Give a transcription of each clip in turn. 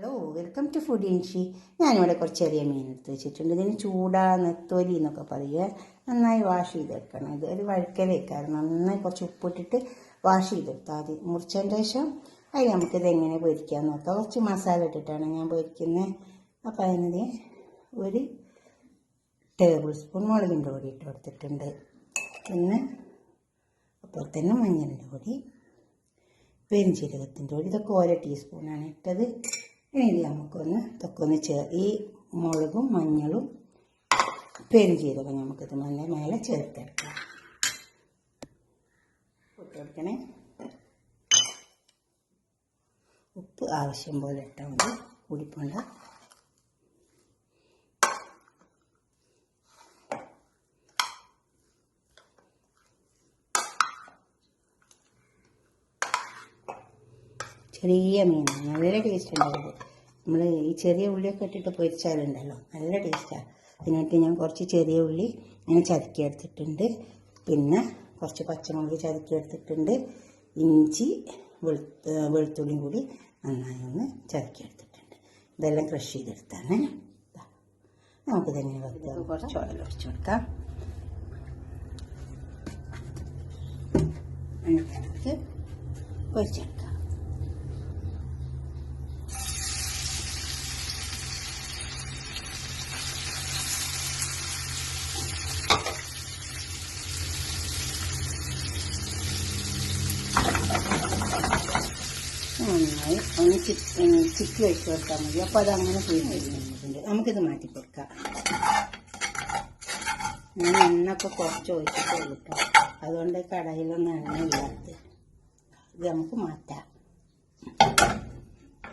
Hello, welcome to food ഇൻഷി. ഞാനിവിടെ കുറച്ച് ചെറിയ മീൻ എടുത്ത് വെച്ചിട്ടുണ്ട്. ഇതിന് ചൂടാ നെത്തോലി എന്നൊക്കെ പറയുക. നന്നായി വാഷ് ചെയ്തെടുക്കണം. ഇത് ഒരു വഴുക്കലേക്കാരം നന്നായി കുറച്ച് ഉപ്പിട്ടിട്ട് വാഷ് ചെയ്തെടുത്താൽ മതി. മുറിച്ചതിന് ശേഷം അതിന് നമുക്കിത് എങ്ങനെ പൊരിക്കാൻ നോക്കാം. കുറച്ച് മസാല ഇട്ടിട്ടാണ് ഞാൻ പൊരിക്കുന്നത്. അപ്പോൾ അതിന് ഒരു ടേബിൾ സ്പൂൺ മുളകിൻ്റെ പൊടി ഇട്ട് കൊടുത്തിട്ടുണ്ട്. പിന്നെ അപ്പോൾ തന്നെ മഞ്ഞളിൻ്റെ പൊടി, പെരുംജീരകത്തിൻ്റെ പൊടി, ഇതൊക്കെ ഓരോ ടീസ്പൂണാണ് ഇട്ടത്. ഇനി ഇതൊക്കെ ഒന്ന് ഈ മുളകും മഞ്ഞളും പെരുംജീരകം നമുക്കിത് മേലെ ചേർത്തെടുക്കാം. ഇട്ട് കൊടുക്കണേ. ഉപ്പ് ആവശ്യം പോലെ ഇട്ടാൽ മതി, കൂടിപ്പോണ്ട. ചെറിയ മീനാണ്, നല്ല ടേസ്റ്റ് ഉണ്ടാവും. നമ്മൾ ഈ ചെറിയ ഉള്ളിയൊക്കെ ഇട്ടിട്ട് പൊരിച്ചാലുണ്ടല്ലോ നല്ല ടേസ്റ്റാണ്. അതിനായിട്ട് ഞാൻ കുറച്ച് ചെറിയ ഉള്ളി ഇങ്ങനെ ചതുക്കി എടുത്തിട്ടുണ്ട്. പിന്നെ കുറച്ച് പച്ചമുളക് ചതുക്കി എടുത്തിട്ടുണ്ട്. ഇഞ്ചി വെളുത്തുള്ളിയും കൂടി നന്നായി ഒന്ന് ചതുക്കി എടുത്തിട്ടുണ്ട്. ഇതെല്ലാം ക്രഷ് ചെയ്തെടുത്താണ്. നമുക്കിതെങ്ങനെ വെക്കുക. കുറച്ച് ഓയിൽ ഒഴിച്ചു കൊടുക്കാം. എന്നിട്ട് നമുക്ക് പൊരിച്ചെടുക്കാം. നന്നായി ഒന്ന് ചിക്കി വെച്ച് കൊടുത്താൽ മതി. അപ്പോൾ അതങ്ങനെ പോയി കഴിഞ്ഞിട്ടുണ്ട്. നമുക്കിത് മാറ്റി കൊടുക്കാം. ഞാൻ എണ്ണൊക്കെ കുറച്ച് ഒഴിച്ചിട്ട് കിട്ടും, അതുകൊണ്ട് കടയിലൊന്നും എണ്ണ ഇല്ലാത്തത്. ഇത് നമുക്ക് മാറ്റാം.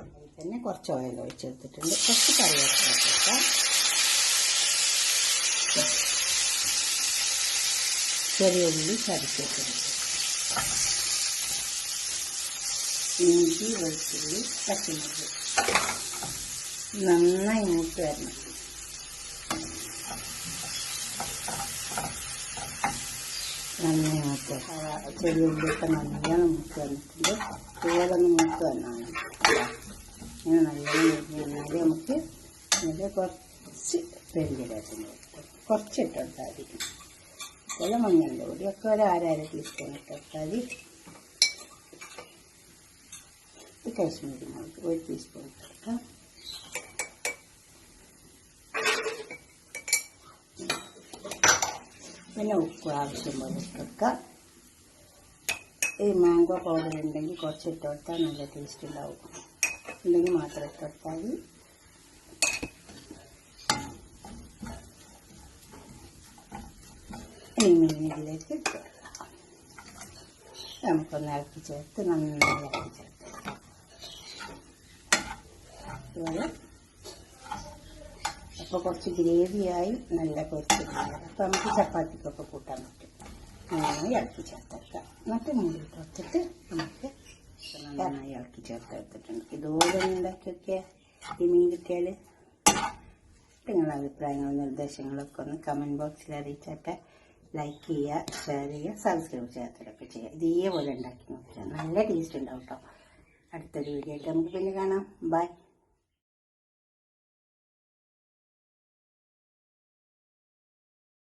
അതിൽ തന്നെ കുറച്ച് ഓയിൽ ഒഴിച്ചെടുത്തിട്ടുണ്ട്. കുറച്ച് കറിവേപ്പില കൊടുക്കാം. ചെറിയ ഉള്ളി ചതച്ചിട്ടുണ്ട്. ഇഞ്ചി വെളുത്തുള്ളി പച്ചമുളക് നന്നായി മൂത്ത് വരണം. നന്നായി മൂത്ത് ചെറിയ ഉള്ളിയൊക്കെ നല്ലോണം മൂത്ത് വന്നിട്ടുണ്ട്. ഇതുപോലൊന്ന് മൂത്ത് വന്നാണ് ഇങ്ങനെ നല്ലോണം വന്നാൽ നമുക്ക് ഇതിൽ കുറച്ച് പെരുംജീരകത്തിന് കുറച്ച് ഇട്ടെടുത്താൽ മതി. അതുപോലെ മഞ്ഞളിൻ്റെ പൊടിയൊക്കെ ഒരു അര ടീസ്പൂൺ ഇട്ടെടുത്താൽ മതി. കാശ്മീരി മുളക് ഒരു ടീസ്പൂൺ ഇട്ടെടുക്കാം. പിന്നെ ഉപ്പ് ആവശ്യം പോലെ ഇട്ടെടുക്കാം. ഈ മാംഗോ പൗഡർ ഉണ്ടെങ്കിൽ കുറച്ച് ഇട്ട് കൊടുത്താൽ നല്ല ടേസ്റ്റ് ഉണ്ടാവും. ഉണ്ടെങ്കിൽ മാത്രം ഇട്ട് കൊടുത്താൽ മതി. ഈ മീനിലേക്ക് ഇട്ട് കൊടുക്കാം. നമുക്കൊന്ന് ഇളക്കി ചേർത്ത് നന്നായി ഇളക്കി ചേർത്ത് അപ്പോൾ കുറച്ച് ഗ്രേവിയായി നല്ല പൊരിച്ചിട്ടുണ്ട്. അപ്പോൾ നമുക്ക് ചപ്പാത്തിക്കൊക്കെ കൂട്ടാൻ പറ്റും. നന്നായി ഇളക്കി ചേർത്തെടുക്കാം. എന്നിട്ട് മൂടി കൊടുത്തിട്ട് നമുക്ക് നന്നായി ഇളക്കി ചേർത്തെടുത്തിട്ടുണ്ട്. ഇതുപോലെ ഉണ്ടാക്കിയൊക്കെ ഈ മീൻ കിട്ടിയാൽ നിങ്ങളുടെ അഭിപ്രായങ്ങളും നിർദ്ദേശങ്ങളൊക്കെ ഒന്ന് കമൻറ്റ് ബോക്സിൽ അറിയിച്ചാട്ടെ. ലൈക്ക് ചെയ്യുക, ഷെയർ ചെയ്യുക, സബ്സ്ക്രൈബ് ചെയ്യാത്തതൊക്കെ ചെയ്യുക. ഇതേപോലെ ഉണ്ടാക്കി നോക്കുക. നല്ല ടേസ്റ്റ് ഉണ്ടാവും കേട്ടോ. അടുത്തൊരു വീഡിയോ ആയിട്ട് നമുക്ക് പിന്നെ കാണാം. ബൈ.